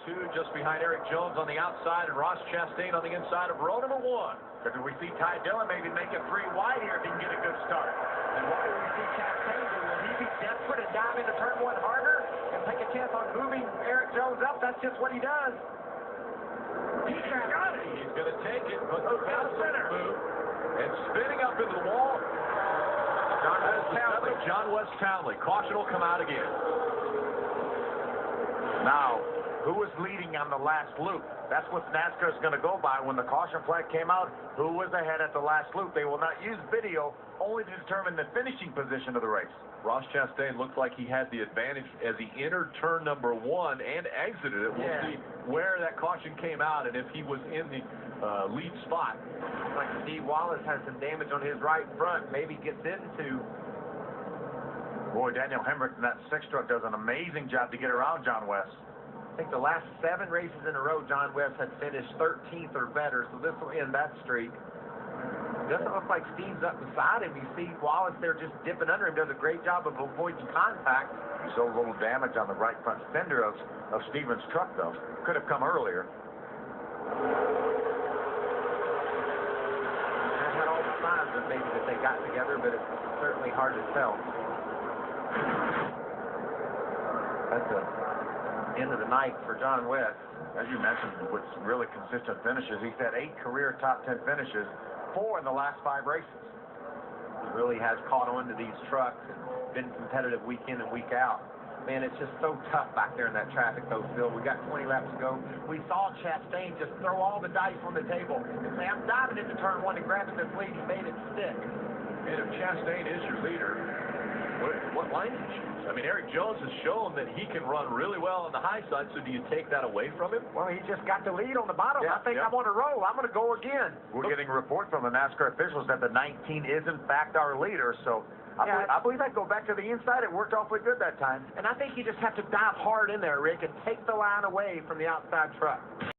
2 just behind Eric Jones on the outside and Ross Chastain on the inside of row number 1. Because we see Ty Dillon maybe make it 3 wide here if he can get a good start. And what do we see Chastain do? Will he be desperate and dive into turn 1 harder and take a chance on moving Eric Jones up? That's just what he does. He's got it. He's going to take it, but the center move and spinning up into the wall. John Wess Townley. Caution will come out again. Now, who was leading on the last loop? That's what NASCAR is going to go by. When the caution flag came out, who was ahead at the last loop? They will not use video only to determine the finishing position of the race. Ross Chastain looked like he had the advantage as he entered turn number 1 and exited it. We'll see where that caution came out and if he was in the lead spot. Like Steve Wallace has some damage on his right front. Maybe gets into. Boy, Daniel Hemrick in that 6 truck does an amazing job to get around John Wess. I think the last 7 races in a row, John Wess had finished 13th or better, so this will end that streak. Doesn't look like Steve's up beside him. You see Wallace there just dipping under him. Does a great job of avoiding contact. You saw a little damage on the right front fender of Steven's truck, though. Could have come earlier. I've had all the signs of maybe that they got together, but it's certainly hard to tell. That's the end of the night for John Wess. As you mentioned, with really consistent finishes, he's had 8 career top 10 finishes, 4 in the last 5 races. He really has caught on to these trucks and been competitive week in and week out. Man, it's just so tough back there in that traffic, though, Phil. We got 20 laps to go. We saw Chastain just throw all the dice on the table and say, I'm diving into turn 1 and grabbing this lead. He made it stick. And if Chastain is your leader, what line did you choose? I mean, Eric Jones has shown that he can run really well on the high side, so do you take that away from him? Well, he just got the lead on the bottom. I think I'm on a roll. I'm going to go again. We're getting a report from the NASCAR officials that the 19 is, in fact, our leader, so I believe I'd go back to the inside. It worked awfully good that time. And I think you just have to dive hard in there, Rick, and take the line away from the outside truck.